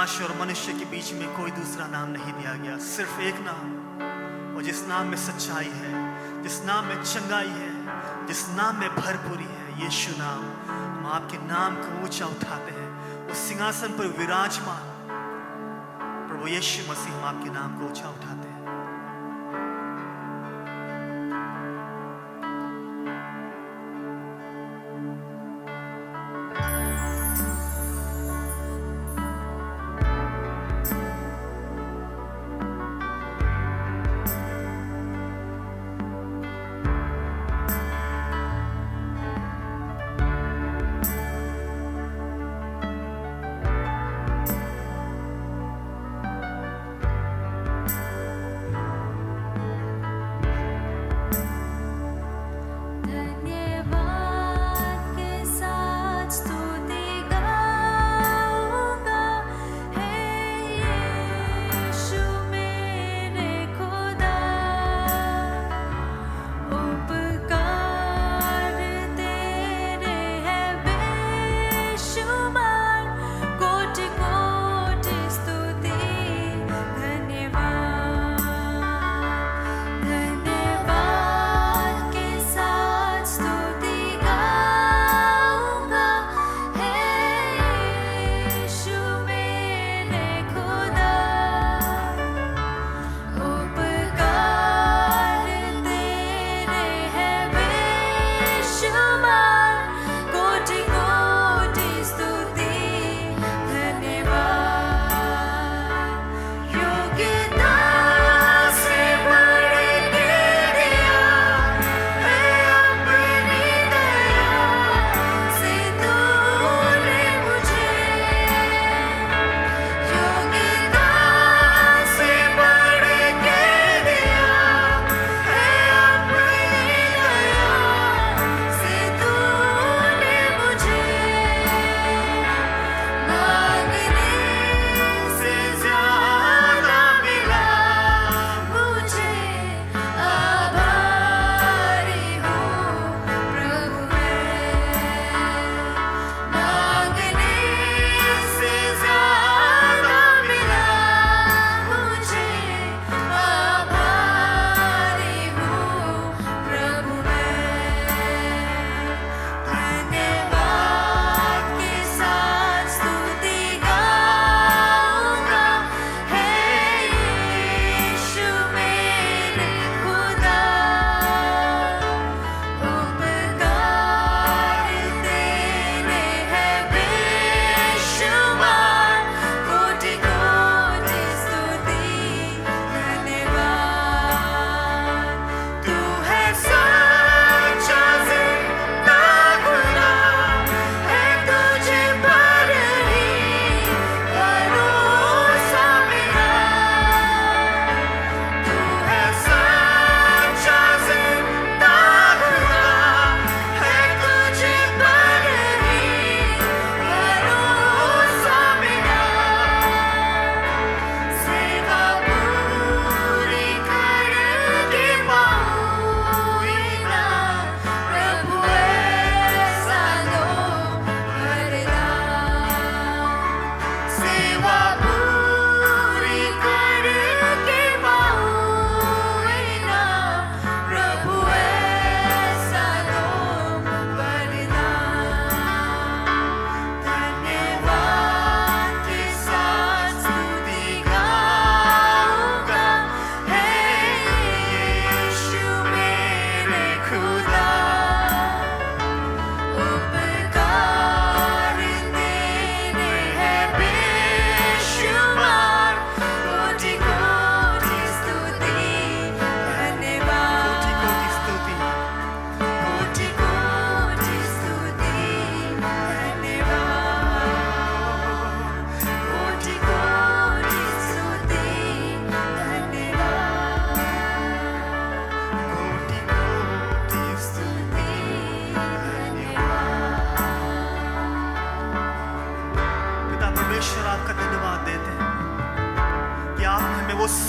आकाश और मनुष्य के बीच में कोई दूसरा नाम नहीं दिया गया, सिर्फ एक नाम, और जिस नाम में सच्चाई है, जिस नाम में चंगाई है, जिस नाम में भरपूरी है, यीशु नाम। हम आपके नाम को ऊंचा उठाते हैं। उस सिंहासन पर विराजमान प्रभु यीशु मसीह, हम आपके नाम को ऊंचा उठाते हैं।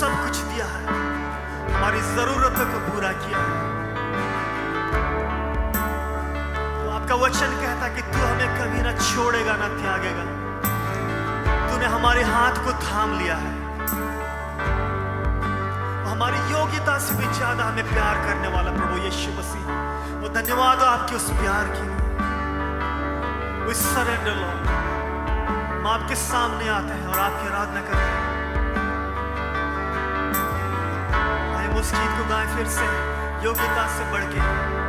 सब कुछ दिया है, हमारी जरूरतों को पूरा किया है। तो आपका वचन कहता है कि तू हमें कभी ना छोड़ेगा ना त्यागेगा, तू तूने हमारे हाथ को थाम लिया है, हमारी योग्यता से भी ज्यादा हमें प्यार करने वाला प्रभु यीशु मसीह, वो धन्यवाद हो आपके उस प्यार की। We surrender Lord। हम आपके सामने आते हैं और आपकी आराधना करते हैं। आइए उस गीत को गाएं फिर से, योग्यता से बढ़ के।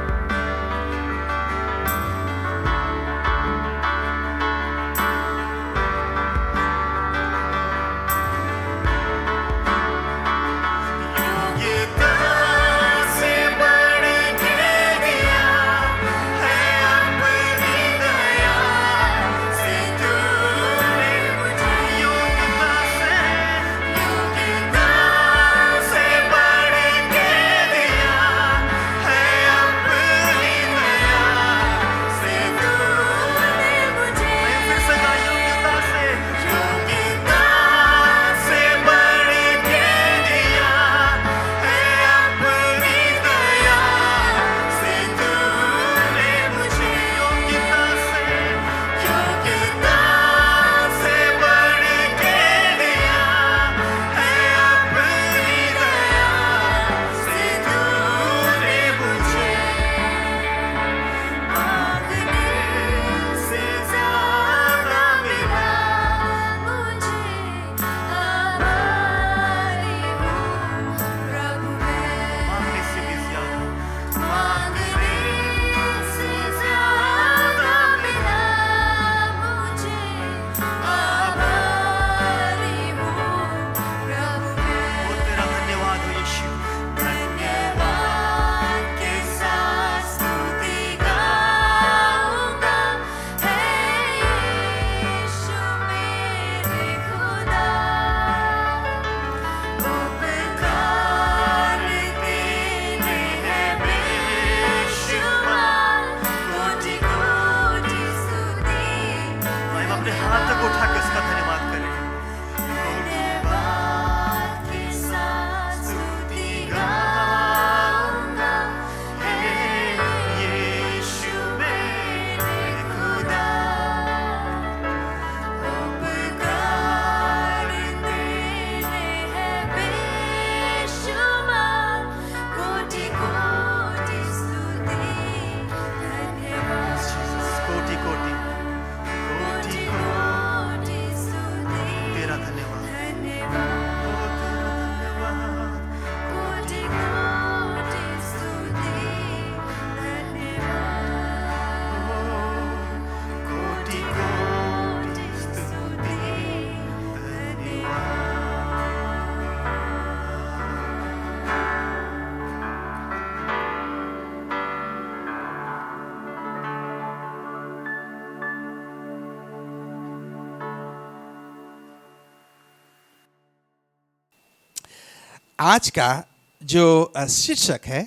आज का जो शीर्षक है,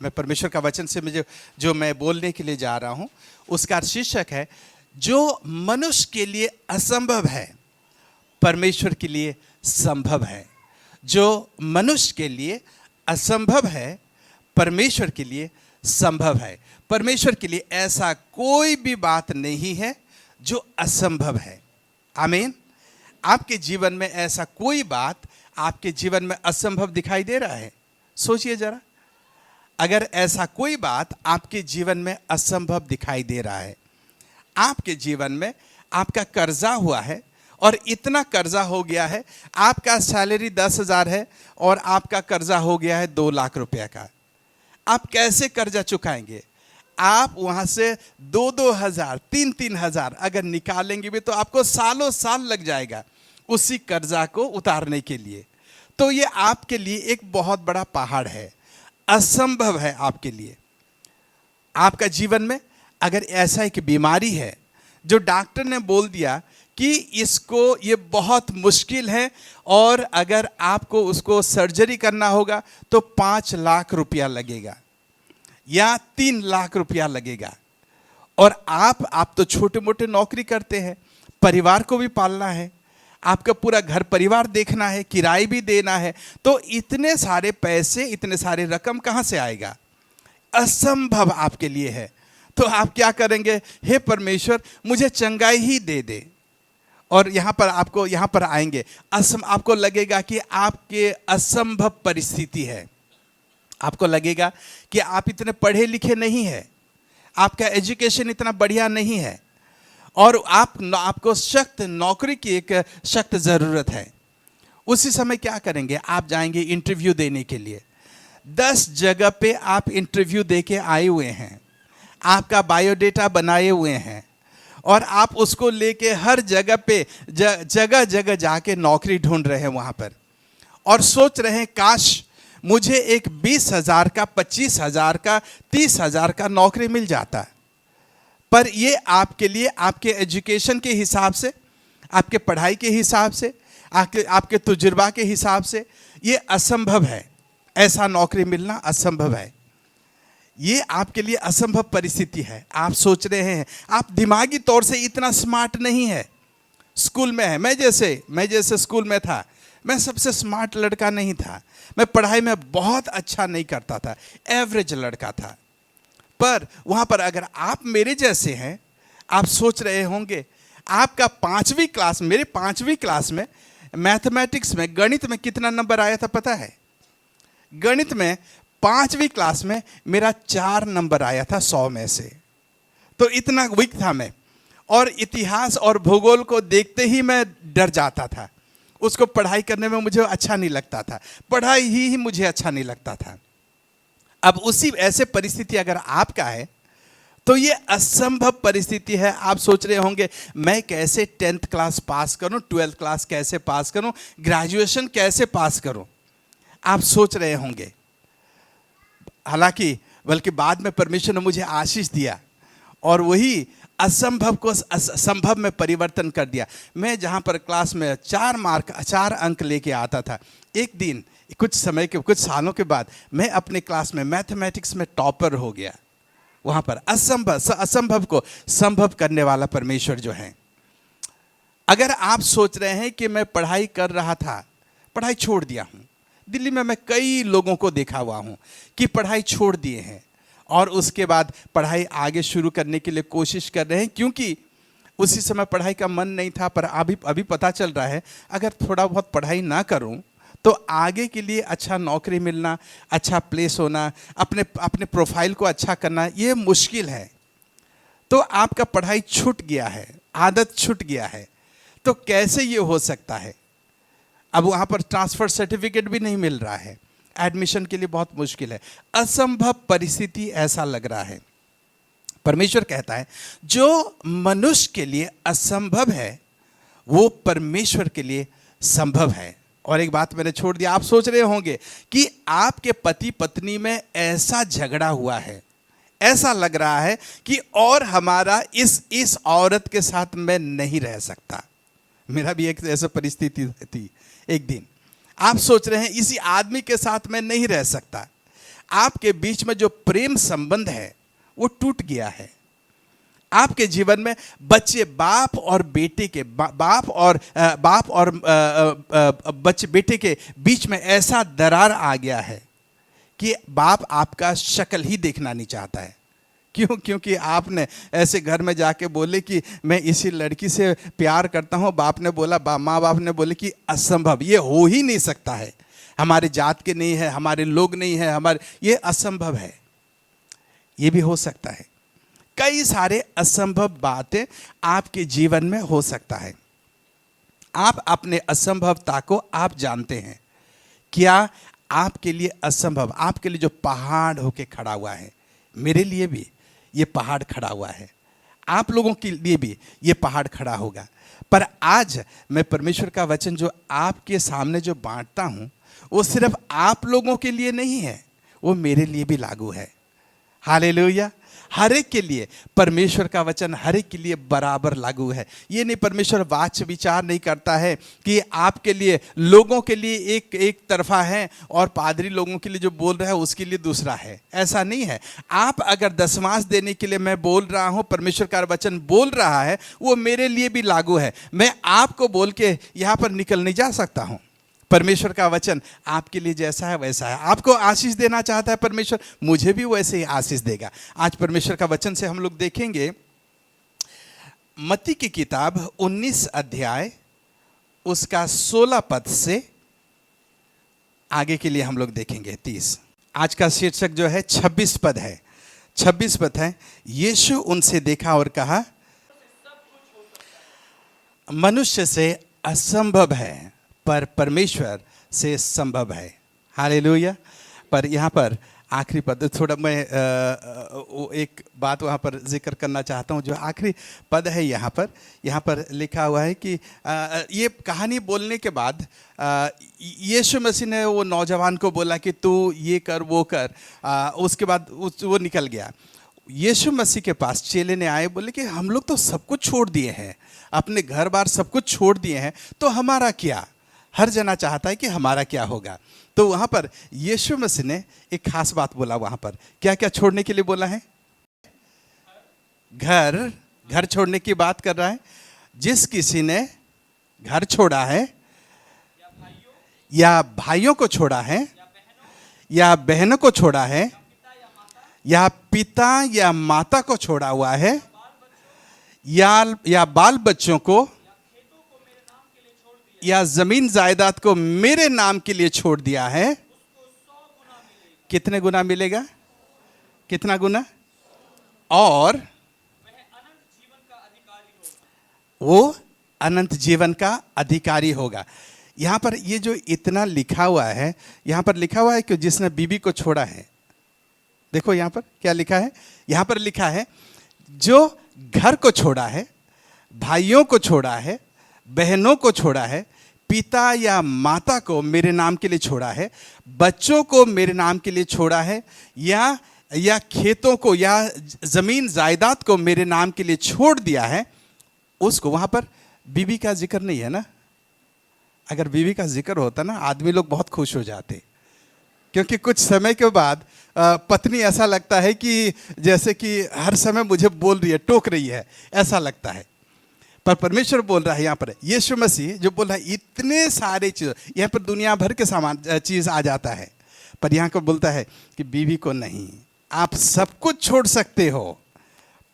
मैं परमेश्वर का वचन से मुझे जो मैं बोलने के लिए जा रहा हूं, उसका शीर्षक है जो मनुष्य के लिए असंभव है परमेश्वर के लिए संभव है। जो मनुष्य के लिए असंभव है परमेश्वर के लिए संभव है। परमेश्वर के लिए ऐसा कोई भी बात नहीं है जो असंभव है। आमीन। आपके जीवन में ऐसा कोई बात आपके जीवन में असंभव दिखाई दे रहा है? सोचिए जरा, अगर ऐसा कोई बात आपके जीवन में असंभव दिखाई दे रहा है, आपके जीवन में आपका कर्जा हुआ है और इतना कर्जा हो गया है, आपका सैलरी 10,000 है और आपका कर्जा हो गया है 2 लाख रुपए का, आप कैसे कर्जा चुकाएंगे? आप वहां से 2-2 हज़ार 3-3 हज़ार अगर निकालेंगे भी तो आपको सालों साल लग जाएगा उसी कर्जा को उतारने के लिए। तो ये आपके लिए एक बहुत बड़ा पहाड़ है, असंभव है आपके लिए। आपका जीवन में अगर ऐसा एक बीमारी है जो डॉक्टर ने बोल दिया कि इसको ये बहुत मुश्किल है और अगर आपको उसको सर्जरी करना होगा तो 5 लाख रुपया लगेगा या 3 लाख रुपया लगेगा, और आप तो छोटे मोटे नौकरी करते हैं, परिवार को भी पालना है, आपका पूरा घर परिवार देखना है, किराए भी देना है, तो इतने सारे पैसे, इतने सारे रकम कहाँ से आएगा? असंभव आपके लिए है। तो आप क्या करेंगे? हे परमेश्वर, मुझे चंगाई ही दे दे। और यहाँ पर आएंगे, आपको लगेगा कि आपके असंभव परिस्थिति है। आपको लगेगा कि आप इतने पढ़े लिखे नहीं है, आपका एजुकेशन इतना बढ़िया नहीं है, और आपको सख्त नौकरी की एक सख्त ज़रूरत है। उसी समय क्या करेंगे, आप जाएंगे इंटरव्यू देने के लिए। 10 जगह पे आप इंटरव्यू दे के आए हुए हैं, आपका बायोडेटा बनाए हुए हैं, और आप उसको लेके हर जगह पे जगह जगह जाके नौकरी ढूंढ रहे हैं वहाँ पर, और सोच रहे हैं काश मुझे एक 20,000 का, 25,000 का, 30,000 का नौकरी मिल जाता। पर ये आपके लिए, आपके एजुकेशन के हिसाब से, आपके पढ़ाई के हिसाब से, आपके तजुर्बा के हिसाब से ये असंभव है। ऐसा नौकरी मिलना असंभव है। ये आपके लिए असंभव परिस्थिति है। आप सोच रहे हैं, आप दिमागी तौर से इतना स्मार्ट नहीं है। स्कूल में है, मैं जैसे स्कूल में था, मैं सबसे स्मार्ट लड़का नहीं था, मैं पढ़ाई में बहुत अच्छा नहीं करता था, एवरेज लड़का था। पर वहाँ पर अगर आप मेरे जैसे हैं, आप सोच रहे होंगे आपका 5वीं क्लास, मेरे 5वीं क्लास में मैथमेटिक्स में, गणित में कितना नंबर आया था पता है? गणित में 5वीं क्लास में मेरा 4 नंबर आया था 100 में से। तो इतना वीक था मैं, और इतिहास और भूगोल को देखते ही मैं डर जाता था। उसको पढ़ाई करने में मुझे अच्छा नहीं लगता था, पढ़ाई ही मुझे अच्छा नहीं लगता था। अब उसी ऐसे परिस्थिति अगर आपका है तो ये असंभव परिस्थिति है। आप सोच रहे होंगे मैं कैसे 10th क्लास पास करूं, 12th क्लास कैसे पास करूं, ग्रेजुएशन कैसे पास करूं, आप सोच रहे होंगे। हालांकि बल्कि बाद में परमेश्वर ने मुझे आशीष दिया और वही असंभव को संभव में परिवर्तन कर दिया। मैं जहाँ पर क्लास में 4 अंक लेके आता था, एक दिन कुछ सालों के बाद मैं अपने क्लास में मैथमेटिक्स में टॉपर हो गया। वहाँ पर असंभव को संभव करने वाला परमेश्वर जो है। अगर आप सोच रहे हैं कि मैं पढ़ाई कर रहा था, पढ़ाई छोड़ दिया हूँ, दिल्ली में मैं कई लोगों को देखा हुआ हूँ कि पढ़ाई छोड़ दिए हैं और उसके बाद पढ़ाई आगे शुरू करने के लिए कोशिश कर रहे हैं, क्योंकि उसी समय पढ़ाई का मन नहीं था। पर अभी पता चल रहा है अगर थोड़ा बहुत पढ़ाई ना करूं तो आगे के लिए अच्छा नौकरी मिलना, अच्छा प्लेस होना, अपने प्रोफाइल को अच्छा करना ये मुश्किल है। तो आपका पढ़ाई छूट गया है, आदत छूट गया है। तो कैसे ये हो सकता है? अब वहाँ पर ट्रांसफ़र सर्टिफिकेट भी नहीं मिल रहा है, एडमिशन के लिए बहुत मुश्किल है। असंभव परिस्थिति ऐसा लग रहा है। परमेश्वर कहता है जो मनुष्य के लिए असंभव है वो परमेश्वर के लिए संभव है। और एक बात मैंने छोड़ दिया, आप सोच रहे होंगे कि आपके पति पत्नी में ऐसा झगड़ा हुआ है, ऐसा लग रहा है कि और हमारा इस औरत के साथ मैं नहीं रह सकता। मेरा भी एक ऐसा परिस्थिति थी। एक दिन आप सोच रहे हैं इसी आदमी के साथ मैं नहीं रह सकता। आपके बीच में जो प्रेम संबंध है वो टूट गया है। आपके जीवन में बच्चे बाप और बेटे के बेटे के बीच में ऐसा दरार आ गया है कि बाप आपका शक्ल ही देखना नहीं चाहता है। क्यों? क्योंकि आपने ऐसे घर में जाके बोले कि मैं इसी लड़की से प्यार करता हूँ। बाप ने बोला, माँ बाप ने बोले कि असंभव, ये हो ही नहीं सकता है, हमारे जात के नहीं है, हमारे लोग नहीं है, ये असंभव है। ये भी हो सकता है। कई सारे असंभव बातें आपके जीवन में हो सकता है। आप अपने असंभवता को आप जानते हैं। क्या आपके लिए असंभव, आपके लिए जो पहाड़ होके खड़ा हुआ है, मेरे लिए भी ये पहाड़ खड़ा हुआ है, आप लोगों के लिए भी ये पहाड़ खड़ा होगा। पर आज मैं परमेश्वर का वचन जो आपके सामने जो बांटता हूँ वो सिर्फ आप लोगों के लिए नहीं है, वो मेरे लिए भी लागू है। हालेलुया। हर एक के लिए परमेश्वर का वचन हर एक के लिए बराबर लागू है। ये नहीं, परमेश्वर वाच विचार नहीं करता है कि आपके लिए, लोगों के लिए एक तरफा है और पादरी लोगों के लिए जो बोल रहा है उसके लिए दूसरा है। ऐसा नहीं है। आप अगर दशमांश देने के लिए मैं बोल रहा हूँ, परमेश्वर का वचन बोल रहा है, वो मेरे लिए भी लागू है। मैं आपको बोल के यहाँ पर निकल नहीं जा सकता हूँ। परमेश्वर का वचन आपके लिए जैसा है वैसा है। आपको आशीष देना चाहता है परमेश्वर, मुझे भी वैसे ही आशीष देगा। आज परमेश्वर का वचन से हम लोग देखेंगे मत्ती की किताब 19 अध्याय उसका 16 पद से आगे के लिए हम लोग देखेंगे 30। आज का शीर्षक जो है 26 पद है। 26 पद है, यीशु उनसे देखा और कहा, मनुष्य से असंभव है पर परमेश्वर से संभव है। हालेलुया। पर यहाँ पर आखिरी पद थोड़ा मैं एक बात वहाँ पर जिक्र करना चाहता हूँ। जो आखिरी पद है यहाँ पर लिखा हुआ है कि ये कहानी बोलने के बाद यीशु मसीह ने वो नौजवान को बोला कि तू ये कर वो कर। उसके बाद वो निकल गया। यीशु मसीह के पास चेले ने आए, बोले कि हम लोग तो सब कुछ छोड़ दिए हैं, अपने घर बार सब कुछ छोड़ दिए हैं, तो हमारा क्या? हर जना चाहता है कि हमारा क्या होगा। तो वहाँ पर यीशु मसीह ने एक खास बात बोला। वहाँ पर क्या क्या छोड़ने के लिए बोला है? घर छोड़ने की बात कर रहा है। जिस किसी ने घर छोड़ा है या भाइयों को छोड़ा है या बहनों को छोड़ा है या पिता या माता को छोड़ा हुआ है या बाल बच्चों को या जमीन जायदाद को मेरे नाम के लिए छोड़ दिया है, कितने गुना मिलेगा? कितना गुना? और वो अनंत जीवन का अधिकारी होगा। यहाँ पर ये जो इतना लिखा हुआ है, यहाँ पर लिखा हुआ है कि जिसने बीबी को छोड़ा है, देखो यहाँ पर क्या लिखा है। यहाँ पर लिखा है जो घर को छोड़ा है, भाइयों को छोड़ा है, बहनों को छोड़ा है, पिता या माता को मेरे नाम के लिए छोड़ा है, बच्चों को मेरे नाम के लिए छोड़ा है, या खेतों को या जमीन जायदाद को मेरे नाम के लिए छोड़ दिया है, उसको। वहाँ पर बीवी का जिक्र नहीं है ना। अगर बीवी का जिक्र होता ना, आदमी लोग बहुत खुश हो जाते, क्योंकि कुछ समय के बाद पत्नी ऐसा लगता है कि जैसे कि हर समय मुझे बोल रही है, टोक रही है, ऐसा लगता है। पर परमेश्वर बोल रहा है यहाँ पर, यीशु मसीह जो बोल रहा है, इतने सारे चीज़, यहाँ पर दुनिया भर के सामान चीज़ आ जाता है, पर यहाँ को बोलता है कि बीवी को नहीं, आप सब कुछ छोड़ सकते हो।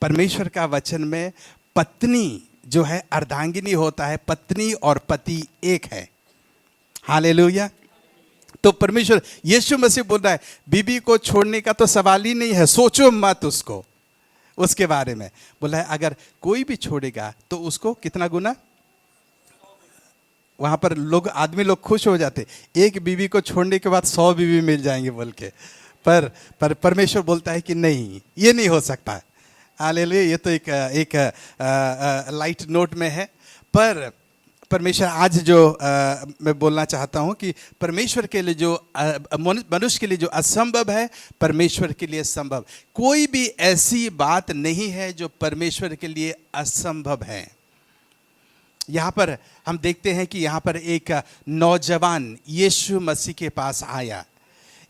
परमेश्वर का वचन में पत्नी जो है अर्धांगिनी होता है, पत्नी और पति एक है। हालेलुया। तो परमेश्वर यीशु मसीह बोल रहा है, बीवी को छोड़ने का तो सवाल ही नहीं है, सोचो मत उसको, उसके बारे में। बोला है अगर कोई भी छोड़ेगा तो उसको कितना गुना। वहां पर आदमी लोग खुश हो जाते, एक बीवी को छोड़ने के बाद 100 बीवी मिल जाएंगे बोल के। पर परमेश्वर बोलता है कि नहीं, ये नहीं हो सकता। हालेलुया। ये तो एक लाइट नोट में है। पर परमेश्वर आज जो मैं बोलना चाहता हूँ कि परमेश्वर के लिए जो मनुष्य के लिए जो असंभव है, परमेश्वर के लिए संभव। कोई भी ऐसी बात नहीं है जो परमेश्वर के लिए असंभव है। यहाँ पर हम देखते हैं कि यहाँ पर एक नौजवान यीशु मसीह के पास आया।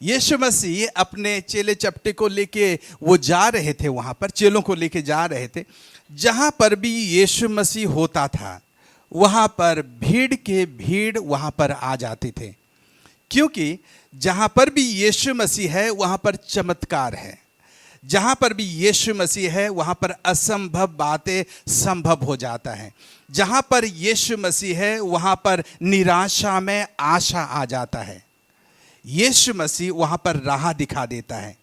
यीशु मसीह अपने चेले चपटे को लेके वो जा रहे थे, वहाँ पर चेलों को लेके जा रहे थे। जहाँ पर भी यीशु मसीह होता था वहाँ पर भीड़ के भीड़ वहाँ पर आ जाते थे, क्योंकि जहाँ पर भी यीशु मसीह है वहाँ पर चमत्कार है। जहाँ पर भी यीशु मसीह है वहाँ पर असंभव बातें संभव हो जाता है। जहाँ पर यीशु मसीह है वहाँ पर निराशा में आशा आ जाता है। यीशु मसीह वहाँ पर राह दिखा देता है।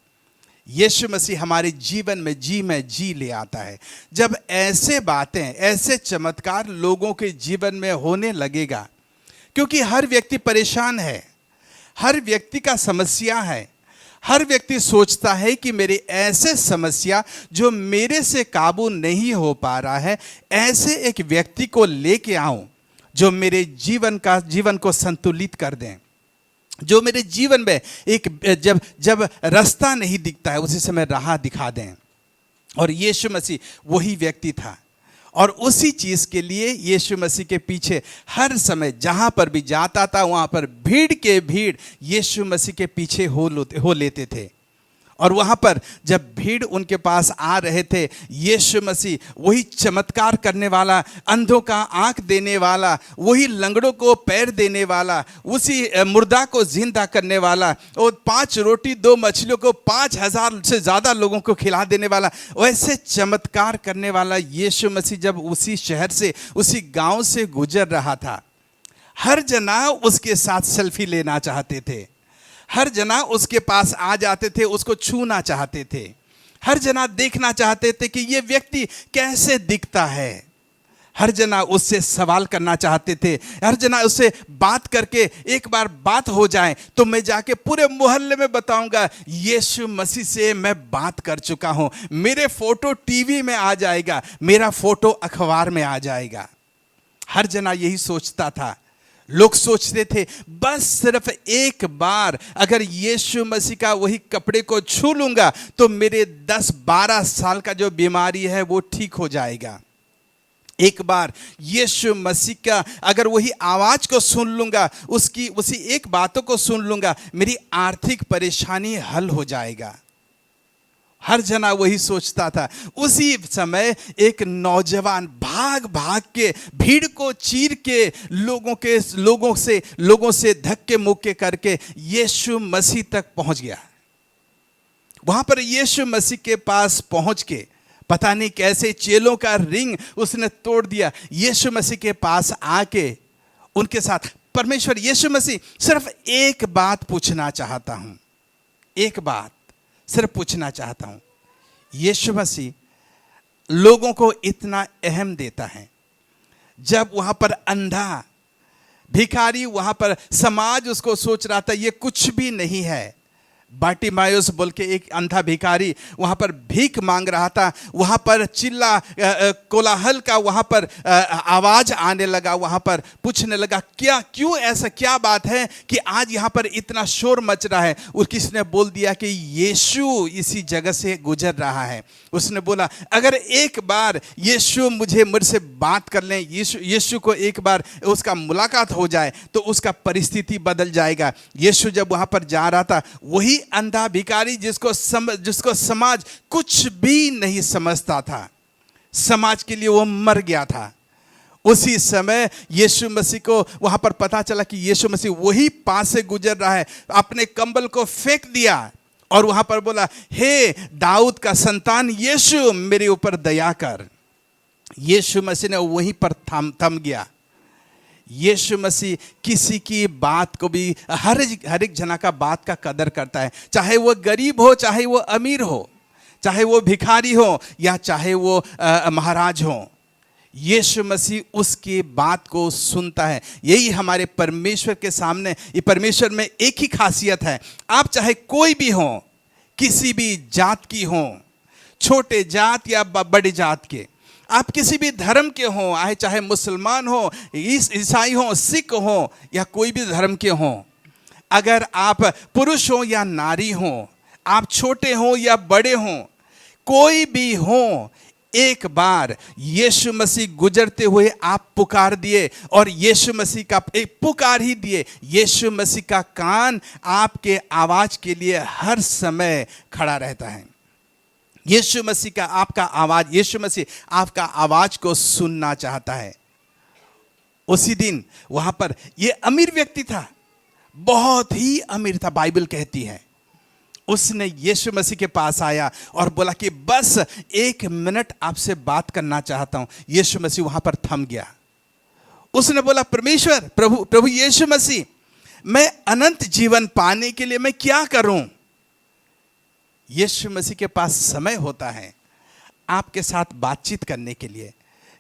यीशु मसीह हमारे जीवन में जी ले आता है। जब ऐसे बातें, ऐसे चमत्कार लोगों के जीवन में होने लगेगा, क्योंकि हर व्यक्ति परेशान है, हर व्यक्ति का समस्या है, हर व्यक्ति सोचता है कि मेरे ऐसे समस्या जो मेरे से काबू नहीं हो पा रहा है, ऐसे एक व्यक्ति को लेके आऊं जो मेरे जीवन को संतुलित कर दें, जो मेरे जीवन में एक जब रास्ता नहीं दिखता है उसी समय राह दिखा दें। और यीशु मसीह वही व्यक्ति था, और उसी चीज़ के लिए यीशु मसीह के पीछे हर समय जहाँ पर भी जाता था वहाँ पर भीड़ के भीड़ यीशु मसीह के पीछे हो लेते थे। और वहाँ पर जब भीड़ उनके पास आ रहे थे, यीशु मसीह वही चमत्कार करने वाला, अंधों का आंख देने वाला, वही लंगड़ों को पैर देने वाला, उसी मुर्दा को जिंदा करने वाला, और 5 रोटी 2 मछलियों को 5,000 से ज़्यादा लोगों को खिला देने वाला, वैसे चमत्कार करने वाला यीशु मसीह जब उसी शहर से, उसी गांव से गुजर रहा था, हर जना उसके साथ सेल्फी लेना चाहते थे। हर जना उसके पास आ जाते थे, उसको छूना चाहते थे। हर जना देखना चाहते थे कि ये व्यक्ति कैसे दिखता है। हर जना उससे सवाल करना चाहते थे। हर जना उससे बात करके एक बार बात हो जाए तो मैं जाके पूरे मोहल्ले में बताऊंगा, यीशु मसीह से मैं बात कर चुका हूं, मेरे फोटो टीवी में आ जाएगा, मेरा फोटो अखबार में आ जाएगा। हर जना यही सोचता था। लोग सोचते थे बस सिर्फ एक बार अगर यीशु मसीह का वही कपड़े को छू लूंगा तो मेरे 10-12 साल का जो बीमारी है वो ठीक हो जाएगा। एक बार यीशु मसीह का अगर वही आवाज को सुन लूंगा, उसी एक बातों को सुन लूंगा, मेरी आर्थिक परेशानी हल हो जाएगा। हर जना वही सोचता था। उसी समय एक नौजवान भाग भाग के, भीड़ को चीर के, लोगों से धक्के मुक्के करके यीशु मसीह तक पहुंच गया। वहां पर यीशु मसीह के पास पहुंच के पता नहीं कैसे चेलों का रिंग उसने तोड़ दिया। यीशु मसीह के पास आके उनके साथ, परमेश्वर यीशु मसीह सिर्फ एक बात पूछना चाहता हूं, एक बात सिर्फ पूछना चाहता हूं। यीशु मसीह लोगों को इतना अहम देता है। जब वहां पर अंधा भिखारी, वहां पर समाज उसको सोच रहा था ये कुछ भी नहीं है, बार्टिमायुस बोल के एक अंधा भिखारी वहाँ पर भीख मांग रहा था। वहाँ पर चिल्ला कोलाहल का वहाँ पर आवाज़ आने लगा। वहाँ पर पूछने लगा क्यों ऐसा क्या बात है कि आज यहाँ पर इतना शोर मच रहा है। और किसी ने बोल दिया कि यीशु इसी जगह से गुजर रहा है। उसने बोला अगर एक बार यीशु मुझसे बात कर लें, यीशु को एक बार उसका मुलाकात हो जाए तो उसका परिस्थिति बदल जाएगा। यीशु जब वहाँ पर जा रहा था, वही अंधा भिखारी जिसको समाज कुछ भी नहीं समझता था, समाज के लिए वो मर गया था, उसी समय यीशु मसीह को वहां पर पता चला कि यीशु मसीह वही पास से गुजर रहा है। अपने कंबल को फेंक दिया और वहां पर बोला, हे दाऊद का संतान यीशु, मेरे ऊपर दया कर। यीशु मसीह ने वहीं पर थम गया। यीशु मसीह किसी की बात को भी, हर एक जना का बात का कदर करता है, चाहे वो गरीब हो, चाहे वो अमीर हो, चाहे वो भिखारी हो या चाहे वो महाराज हो। यीशु मसीह उसकी बात को सुनता है। यही हमारे परमेश्वर के सामने, ये परमेश्वर में एक ही खासियत है। आप चाहे कोई भी हो, किसी भी जात की हो, छोटे जात या बड़े जात के, आप किसी भी धर्म के हो, चाहे मुसलमान हो, ईसाई हो, सिख हो या कोई भी धर्म के हो, अगर आप पुरुष हो या नारी हो, आप छोटे हो या बड़े हो, कोई भी हो, एक बार यीशु मसीह गुजरते हुए आप पुकार दिए और यीशु मसीह का एक पुकार ही दिए। यीशु मसीह का कान आपके आवाज के लिए हर समय खड़ा रहता है। यीशु मसीह का आपका आवाज, यीशु मसीह आपका आवाज को सुनना चाहता है। उसी दिन वहां पर यह अमीर व्यक्ति था, बहुत ही अमीर था, बाइबल कहती है। उसने यीशु मसीह के पास आया और बोला कि बस 1 मिनट आपसे बात करना चाहता हूं। यीशु मसीह वहां पर थम गया। उसने बोला, परमेश्वर, प्रभु यीशु मसीह, मैं अनंत जीवन पाने के लिए मैं क्या करूं? यीशु मसीह के पास समय होता है आपके साथ बातचीत करने के लिए,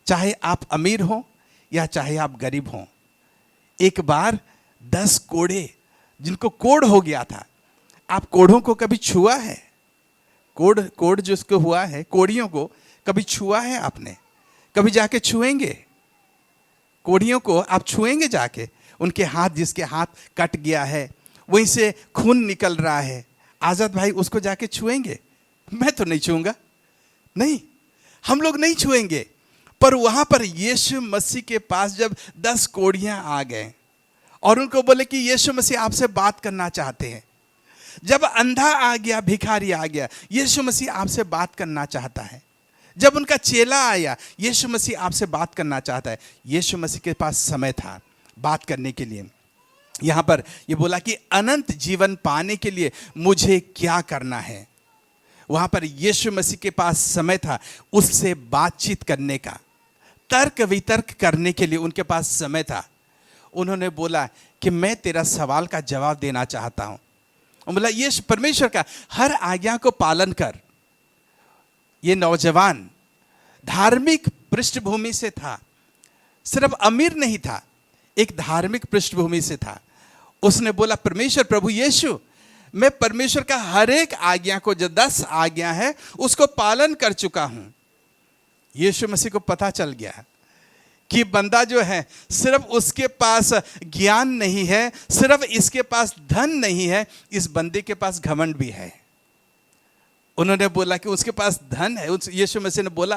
चाहे आप अमीर हो या चाहे आप गरीब हो। एक बार 10 कोढ़े, जिनको कोढ़ हो गया था, आप कोढ़ों को कभी छुआ है? कोढ़ जिसको हुआ है, कोढ़ियों को कभी छुआ है आपने? कभी जाके छुएंगे? कोढ़ियों को आप छुएंगे जाके? उनके हाथ, जिसके हाथ कट गया है, वहीं से खून निकल रहा है, आजाद भाई उसको जाके छुएंगे? मैं तो नहीं छूंगा, नहीं, हम लोग नहीं छुएंगे। पर वहां पर यीशु मसीह के पास जब 10 कोढ़ियां आ गए और उनको बोले कि यीशु मसीह आपसे बात करना चाहते हैं, जब अंधा आ गया, भिखारी आ गया, यीशु मसीह आपसे बात करना चाहता है। जब उनका चेला आया, यीशु मसीह आपसे बात करना चाहता है। यीशु मसीह के पास समय था बात करने के लिए। यहाँ पर ये बोला कि अनंत जीवन पाने के लिए मुझे क्या करना है। वहाँ पर यीशु मसीह के पास समय था उससे बातचीत करने का, तर्क वितर्क करने के लिए उनके पास समय था। उन्होंने बोला कि मैं तेरा सवाल का जवाब देना चाहता हूँ। बोला ये परमेश्वर का हर आज्ञा को पालन कर। ये नौजवान धार्मिक पृष्ठभूमि से था, सिर्फ अमीर नहीं था, एक धार्मिक पृष्ठभूमि से था। उसने बोला परमेश्वर प्रभु यीशु, मैं परमेश्वर का हर एक आज्ञा को, जो 10 आज्ञा है, उसको पालन कर चुका हूं। यीशु मसीह को पता चल गया कि बंदा जो है सिर्फ उसके पास ज्ञान नहीं है, सिर्फ इसके पास धन नहीं है, इस बंदे के पास घमंड भी है। उन्होंने बोला कि उसके पास धन है। यीशु मसीह ने बोला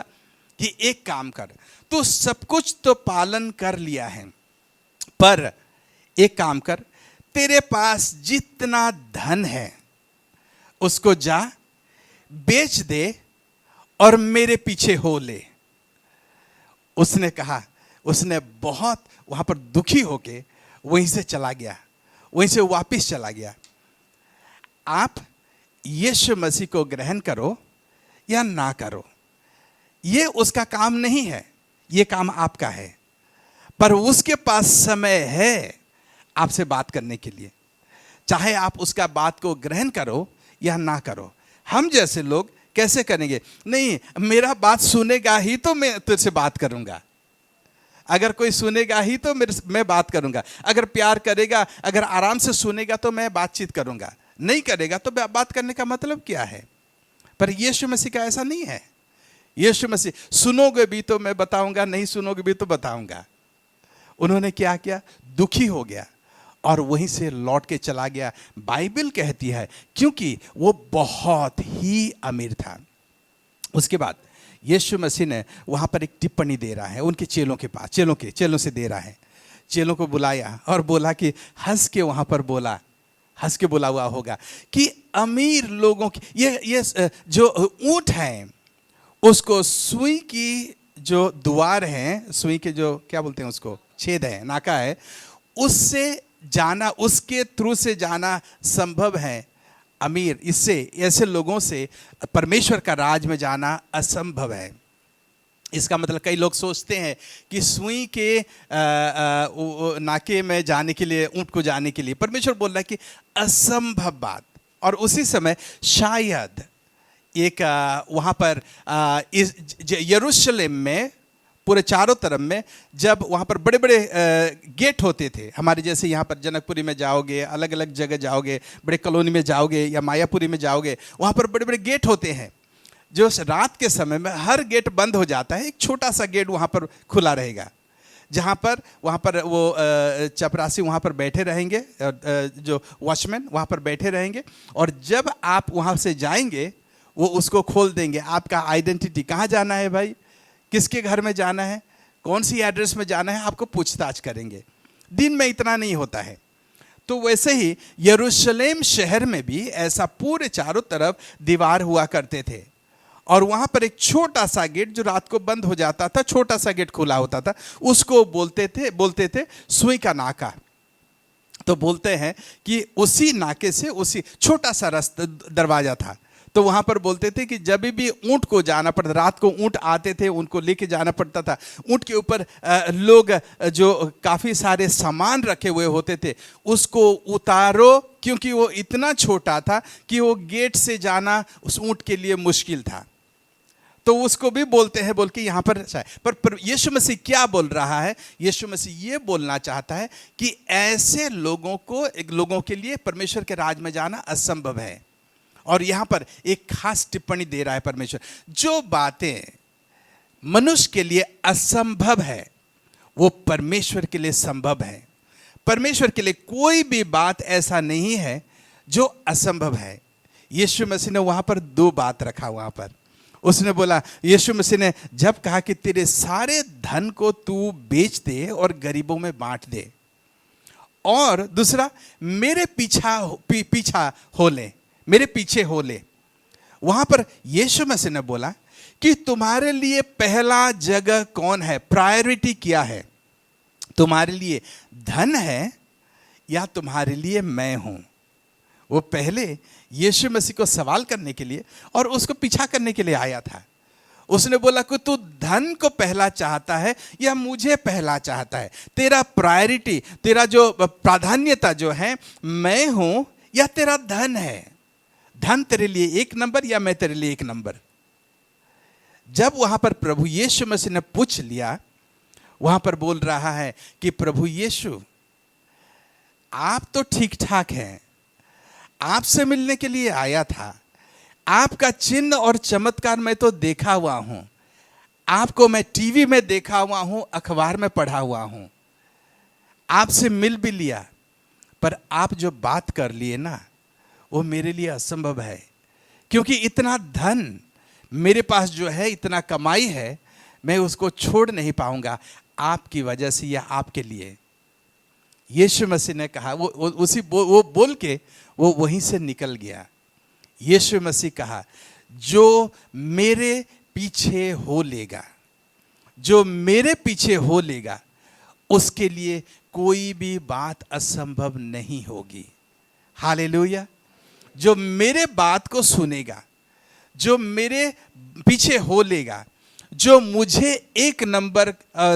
कि एक काम कर, तू सब कुछ तो पालन कर लिया है, पर एक काम कर, तेरे पास जितना धन है उसको जा बेच दे और मेरे पीछे हो ले। उसने कहा, उसने बहुत वहां पर दुखी होके वहीं से चला गया, वहीं से वापस चला गया। आप यीशु मसीह को ग्रहण करो या ना करो, ये उसका काम नहीं है, ये काम आपका है। पर उसके पास समय है आपसे बात करने के लिए, चाहे आप उसका बात को ग्रहण करो या ना करो। हम जैसे लोग कैसे करेंगे? नहीं, मेरा बात सुनेगा ही तो मैं तुझसे बात करूंगा, अगर कोई सुनेगा ही तो मैं बात करूंगा, अगर प्यार करेगा, अगर आराम से सुनेगा तो मैं बातचीत करूंगा, नहीं करेगा तो बात करने का मतलब क्या है? पर यीशु मसीह का ऐसा नहीं है। यीशु मसीह सुनोगे भी तो मैं बताऊंगा, नहीं सुनोगे भी तो बताऊंगा। उन्होंने क्या किया? दुखी हो गया और वहीं से लौट के चला गया। बाइबल कहती है क्योंकि वो बहुत ही अमीर था। उसके बाद यीशु मसीह ने वहाँ पर एक टिप्पणी दे रहा है उनके चेलों के पास, चेलों से दे रहा है। चेलों को बुलाया और बोला कि हंस के वहाँ पर बोला, हंस के बोला हुआ होगा कि अमीर लोगों की ये जो ऊँट है उसको सुई की जो द्वार हैं, सुई के जो क्या बोलते हैं उसको, छेद है, नाका है, उससे जाना, उसके थ्रू से जाना संभव है। अमीर इससे, ऐसे लोगों से परमेश्वर का राज में जाना असंभव है। इसका मतलब कई लोग सोचते हैं कि सुई के नाके में जाने के लिए, ऊंट को जाने के लिए परमेश्वर बोल रहा है कि असंभव बात। और उसी समय शायद एक वहाँ पर इस यरूशलेम में पूरे चारों तरफ में जब वहाँ पर बड़े बड़े गेट होते थे, हमारे जैसे यहाँ पर जनकपुरी में जाओगे, अलग अलग जगह जाओगे, बड़े कॉलोनी में जाओगे या मायापुरी में जाओगे, वहाँ पर बड़े बड़े गेट होते हैं जो रात के समय में हर गेट बंद हो जाता है, एक छोटा सा गेट वहाँ पर खुला रहेगा, जहाँ पर वहाँ पर वो चपरासी वहाँ पर बैठे रहेंगे, जो वॉचमैन वहाँ पर बैठे रहेंगे, और जब आप वहाँ से जाएंगे वो उसको खोल देंगे। आपका आइडेंटिटी, कहाँ जाना है भाई, किसके घर में जाना है, कौन सी एड्रेस में जाना है, आपको पूछताछ करेंगे। दिन में इतना नहीं होता है। तो वैसे ही यरूशलेम शहर में भी ऐसा पूरे चारों तरफ दीवार हुआ करते थे, और वहाँ पर एक छोटा सा गेट जो रात को बंद हो जाता था, छोटा सा गेट खुला होता था, उसको बोलते थे सुई का नाका। तो बोलते हैं कि उसी नाके से उसी छोटा सा रास्ता, दरवाजा था। तो वहाँ पर बोलते थे कि जब भी ऊँट को जाना पड़ता, रात को ऊँट आते थे, उनको लेके जाना पड़ता था। ऊँट के ऊपर लोग जो काफ़ी सारे सामान रखे हुए होते थे उसको उतारो, क्योंकि वो इतना छोटा था कि वो गेट से जाना उस ऊँट के लिए मुश्किल था। तो उसको भी बोलते हैं, बोल के यहाँ पर यीशु मसीह क्या बोल रहा है? यीशु मसीह ये बोलना चाहता है कि ऐसे लोगों के लिए परमेश्वर के राज में जाना असंभव है। और यहाँ पर एक खास टिप्पणी दे रहा है परमेश्वर, जो बातें मनुष्य के लिए असंभव है वो परमेश्वर के लिए संभव है। परमेश्वर के लिए कोई भी बात ऐसा नहीं है जो असंभव है। यीशु मसीह ने वहाँ पर 2 बात रखा। वहाँ पर उसने बोला, यीशु मसीह ने जब कहा कि तेरे सारे धन को तू बेच दे और गरीबों में बांट दे, और दूसरा मेरे पीछा हो ले, मेरे पीछे हो ले। वहां पर यीशु मसीह ने बोला कि तुम्हारे लिए पहला जगह कौन है, प्रायोरिटी क्या है, तुम्हारे लिए धन है या तुम्हारे लिए मैं हूं। वो पहले यीशु मसीह को सवाल करने के लिए और उसको पीछा करने के लिए आया था। उसने बोला कि तू धन को पहला चाहता है या मुझे पहला चाहता है, तेरा प्रायोरिटी, तेरा जो प्राधान्यता जो है मैं हूं या तेरा धन है। धन तेरे लिए एक नंबर या मैं तेरे लिए एक नंबर। जब वहां पर प्रभु यीशु मसीह ने पूछ लिया, वहां पर बोल रहा है कि प्रभु यीशु आप तो ठीक ठाक हैं, आपसे मिलने के लिए आया था, आपका चिन्ह और चमत्कार मैं तो देखा हुआ हूं, आपको मैं टीवी में देखा हुआ हूं, अखबार में पढ़ा हुआ हूं, आपसे मिल भी लिया, पर आप जो बात कर लिए ना वो मेरे लिए असंभव है, क्योंकि इतना धन मेरे पास जो है, इतना कमाई है, मैं उसको छोड़ नहीं पाऊंगा आपकी वजह से या आपके लिए। यीशु मसीह ने कहा, वो बोल के वो वहीं से निकल गया। यीशु मसीह कहा जो मेरे पीछे हो लेगा, जो मेरे पीछे हो लेगा उसके लिए कोई भी बात असंभव नहीं होगी। हालेलुया। जो मेरे बात को सुनेगा, जो मेरे पीछे हो लेगा, जो मुझे एक नंबर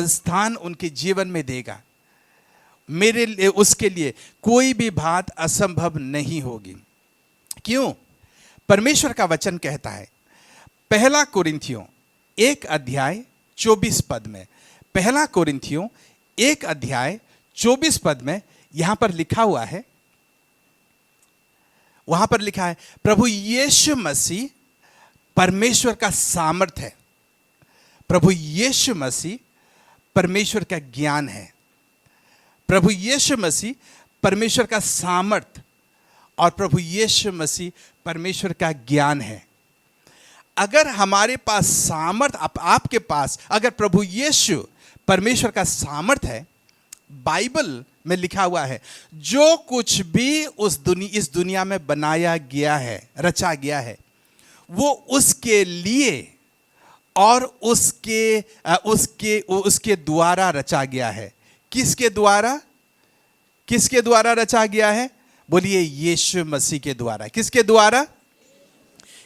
स्थान उनके जीवन में देगा, मेरे लिए, उसके लिए कोई भी बात असंभव नहीं होगी। क्यों? परमेश्वर का वचन कहता है पहला कोरिन्थियों 1 अध्याय 24 पद में, पहला कोरिन्थियों 1 अध्याय 24 पद में यहां पर लिखा हुआ है, वहां पर लिखा है प्रभु यीशु मसीह परमेश्वर का सामर्थ है, प्रभु यीशु मसीह परमेश्वर का ज्ञान है, प्रभु यीशु मसीह परमेश्वर का सामर्थ और प्रभु यीशु मसीह परमेश्वर का ज्ञान है। अगर हमारे पास सामर्थ, आपके पास अगर प्रभु यीशु परमेश्वर का सामर्थ है, बाइबल में लिखा हुआ है जो कुछ भी इस दुनिया में बनाया गया है, रचा गया है, वो उसके लिए और उसके द्वारा रचा गया है। किसके द्वारा? किसके द्वारा रचा गया है? बोलिए यीशु मसीह के द्वारा। किसके द्वारा?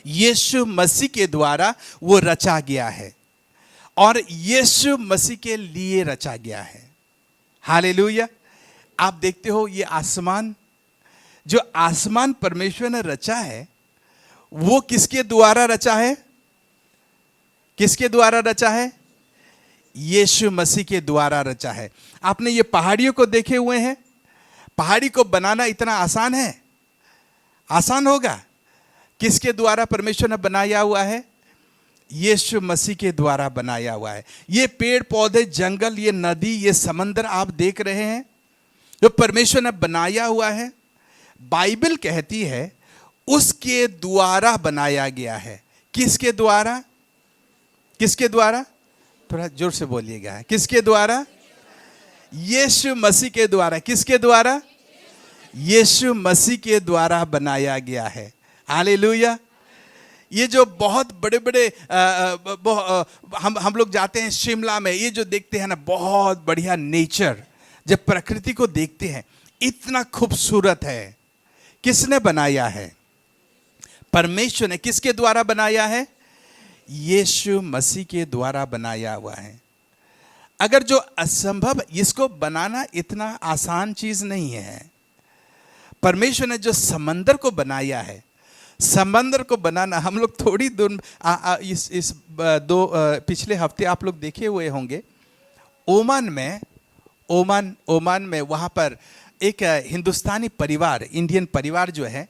यीशु मसीह के द्वारा वो रचा गया है और यीशु मसीह के लिए रचा गया है। हालेलुया। आप देखते हो ये आसमान, जो आसमान परमेश्वर ने रचा है वो किसके द्वारा रचा है? किसके द्वारा रचा है? यीशु मसीह के द्वारा रचा है। आपने ये पहाड़ियों को देखे हुए हैं? पहाड़ी को बनाना इतना आसान है? आसान होगा? किसके द्वारा परमेश्वर ने बनाया हुआ है? यीशु मसीह के द्वारा बनाया हुआ है। ये पेड़ पौधे, जंगल, ये नदी, ये समंदर आप देख रहे हैं जो परमेश्वर ने बनाया हुआ है, बाइबल कहती है उसके द्वारा बनाया गया है। किसके द्वारा? किसके द्वारा? थोड़ा जोर से बोलिएगा। किसके द्वारा? यीशु मसीह के द्वारा। किसके द्वारा? यीशु मसीह के द्वारा बनाया गया है। हालेलुया। ये जो बहुत बड़े बड़े हम लोग जाते हैं शिमला में, ये जो देखते हैं ना बहुत बढ़िया नेचर, जब प्रकृति को देखते हैं इतना खूबसूरत है। किसने बनाया है? परमेश्वर ने। किसके द्वारा बनाया है? यीशु मसीह के द्वारा बनाया हुआ है। अगर जो असंभव, इसको बनाना इतना आसान चीज नहीं है। परमेश्वर ने जो समंदर को बनाया है, समंदर को बनाना, हम लोग थोड़ी दूर पिछले हफ्ते आप लोग देखे हुए होंगे ओमान में वहाँ पर एक हिंदुस्तानी परिवार, इंडियन परिवार जो है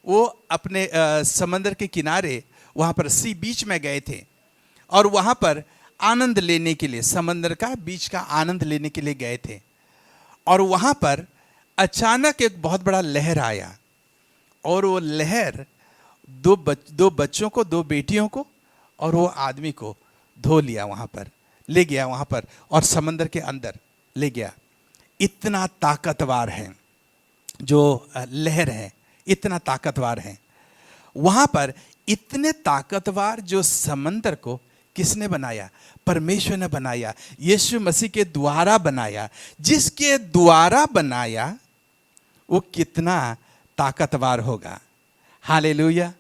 वो अपने समंदर के किनारे वहाँ पर सी बीच में गए थे और वहाँ पर आनंद लेने के लिए, समंदर का बीच का आनंद लेने के लिए गए थे। और वहाँ पर अचानक एक बहुत बड़ा लहर आया और वो लहर दो बच्चों को, 2 बेटियों को और वो आदमी को धो लिया, वहाँ पर ले गया, वहाँ पर और समंदर के अंदर ले गया। इतना ताकतवर है, जो लहर है इतना ताकतवर है। वहां पर इतने ताकतवर जो समंदर को किसने बनाया? परमेश्वर ने बनाया, यीशु मसीह के द्वारा बनाया। जिसके द्वारा बनाया वो कितना ताकतवर होगा। हालेलुया।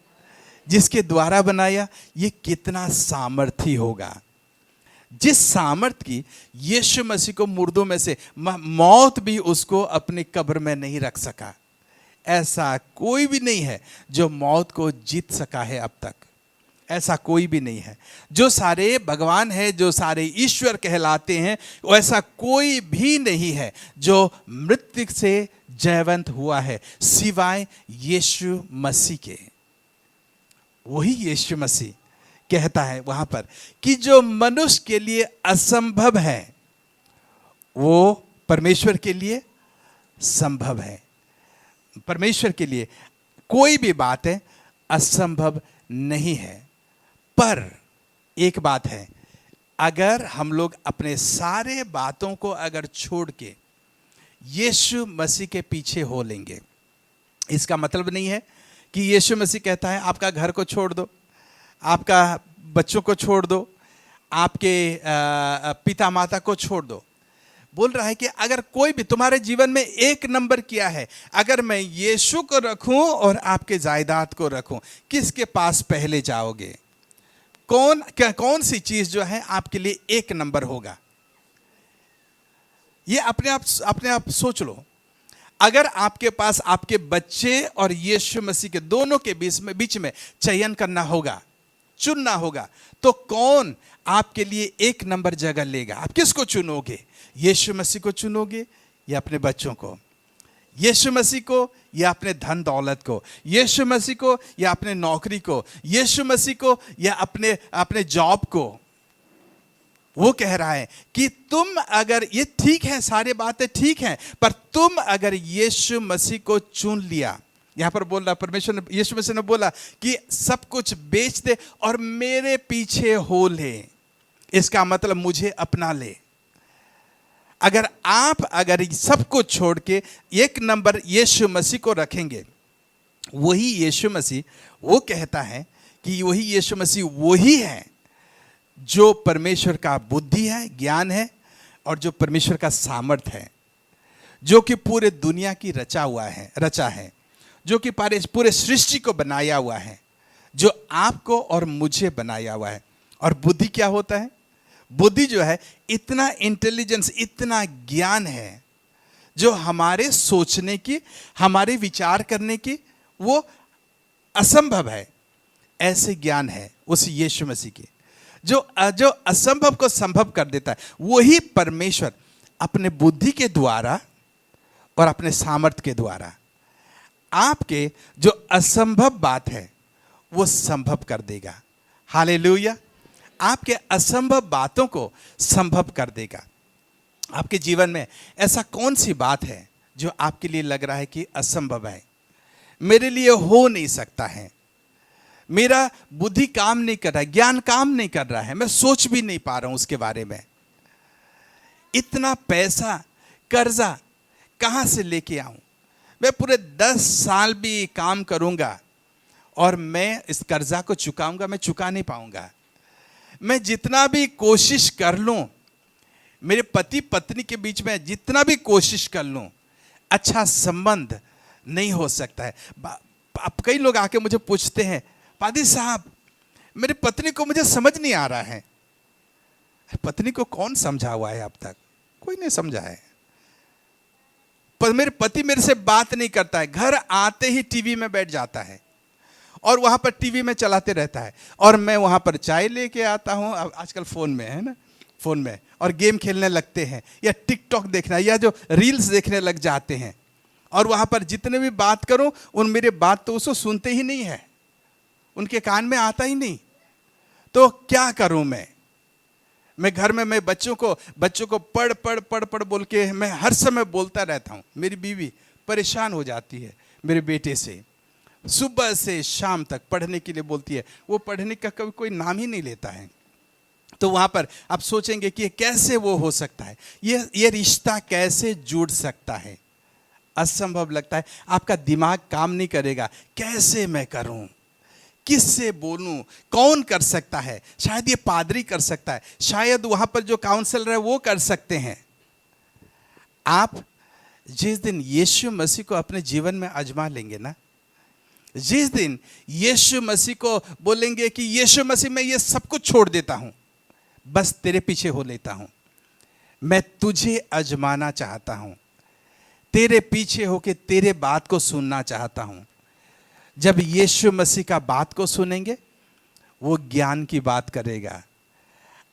जिसके द्वारा बनाया ये कितना सामर्थी होगा। जिस सामर्थ की यीशु मसीह को मुर्दों में से मौत भी उसको अपनी कब्र में नहीं रख सका। ऐसा कोई भी नहीं है जो मौत को जीत सका है अब तक। ऐसा कोई भी नहीं है। जो सारे भगवान है, जो सारे ईश्वर कहलाते हैं, ऐसा कोई भी नहीं है जो मृत्यु से जयवंत हुआ है सिवाय यीशु मसीह के। वही यीशु मसीह कहता है वहां पर कि जो मनुष्य के लिए असंभव है वो परमेश्वर के लिए संभव है। परमेश्वर के लिए कोई भी बात है असंभव नहीं है। पर एक बात है, अगर हम लोग अपने सारे बातों को अगर छोड़ के यीशु मसीह के पीछे हो लेंगे, इसका मतलब नहीं है कि यीशु मसीह कहता है आपका घर को छोड़ दो, आपका बच्चों को छोड़ दो, आपके पिता माता को छोड़ दो। बोल रहा है कि अगर कोई भी तुम्हारे जीवन में एक नंबर किया है, अगर मैं यीशु को रखूं और आपके जायदाद को रखूं, किसके पास पहले जाओगे? कौन सी चीज जो है आपके लिए एक नंबर होगा? ये अपने आप सोच लो। अगर आपके पास आपके बच्चे और यीशु मसीह के दोनों के बीच में चयन करना होगा, चुनना होगा, तो कौन आपके लिए एक नंबर जगह लेगा? आप किसको चुनोगे? यीशु मसीह को चुनोगे या अपने बच्चों को? यीशु मसीह को या अपने धन दौलत को? यीशु मसीह को या अपने नौकरी को? यीशु मसीह को या अपने जॉब को? वो कह रहा है कि तुम अगर, ये ठीक है, सारी बातें ठीक हैं, पर तुम अगर यीशु मसीह को चुन लिया, यहां पर बोल रहा परमेश्वर ने, यीशु मसीह ने बोला कि सब कुछ बेच दे और मेरे पीछे हो ले। इसका मतलब मुझे अपना ले। अगर सब कुछ छोड़ के एक नंबर यीशु मसीह को रखेंगे, वही यीशु मसीह, वो कहता है कि वही यीशु मसीह वही है जो परमेश्वर का बुद्धि है, ज्ञान है, और जो परमेश्वर का सामर्थ है, जो कि पूरे दुनिया की रचा है, जो कि पूरे सृष्टि को बनाया हुआ है, जो आपको और मुझे बनाया हुआ है। और बुद्धि क्या होता है? बुद्धि जो है इतना इंटेलिजेंस, इतना ज्ञान है जो हमारे सोचने की, हमारे विचार करने की वो असंभव है, ऐसे ज्ञान है उस यीशु मसीह की, जो असंभव को संभव कर देता है। वही परमेश्वर अपने बुद्धि के द्वारा और अपने सामर्थ्य के द्वारा आपके जो असंभव बात है वो संभव कर देगा। हालेलुया। आपके असंभव बातों को संभव कर देगा। आपके जीवन में ऐसा कौन सी बात है जो आपके लिए लग रहा है कि असंभव है, मेरे लिए हो नहीं सकता है, मेरा बुद्धि काम नहीं कर रहा है, ज्ञान काम नहीं कर रहा है, मैं सोच भी नहीं पा रहा हूं उसके बारे में, इतना पैसा कर्जा कहां से लेके आऊं, मैं पूरे 10 साल भी काम करूंगा और मैं इस कर्जा को चुकाऊंगा, मैं चुका नहीं पाऊंगा, मैं जितना भी कोशिश कर लूं, मेरे पति पत्नी के बीच में जितना भी कोशिश कर लूं, अच्छा संबंध नहीं हो सकता है। अब कई लोग आके मुझे पूछते हैं, पादी साहब मेरी पत्नी को मुझे समझ नहीं आ रहा है। पत्नी को कौन समझा हुआ है? अब तक कोई नहीं समझा है। पर मेरे पति मेरे से बात नहीं करता है, घर आते ही टीवी में बैठ जाता है और वहां पर टीवी में चलाते रहता है, और मैं वहां पर चाय लेके आता हूं, आजकल फोन में है ना, फोन में, और गेम खेलने लगते हैं या टिकटॉक देखना या जो रील्स देखने लग जाते हैं, और वहां पर जितने भी बात करूं उन मेरे बात तो उसको सुनते ही नहीं है, उनके कान में आता ही नहीं। तो क्या करूं मैं घर में मैं बच्चों को पढ़ बोल के मैं हर समय बोलता रहता हूं। मेरी बीवी परेशान हो जाती है मेरे बेटे से, सुबह से शाम तक पढ़ने के लिए बोलती है, वो पढ़ने का कभी कोई नाम ही नहीं लेता है। तो वहाँ पर आप सोचेंगे कि ये कैसे वो हो सकता है, ये रिश्ता कैसे जुड़ सकता है। असंभव लगता है, आपका दिमाग काम नहीं करेगा, कैसे मैं करूं, किससे बोलूं, कौन कर सकता है, शायद ये पादरी कर सकता है, शायद वहां पर जो काउंसलर है वो कर सकते हैं। आप जिस दिन यीशु मसीह को अपने जीवन में आजमा लेंगे ना, जिस दिन यीशु मसीह को बोलेंगे कि यीशु मसीह मैं ये सब कुछ छोड़ देता हूं, बस तेरे पीछे हो लेता हूं, मैं तुझे आजमाना चाहता हूं, तेरे पीछे होके तेरे बात को सुनना चाहता हूं। जब यीशु मसीह का बात को सुनेंगे, वो ज्ञान की बात करेगा,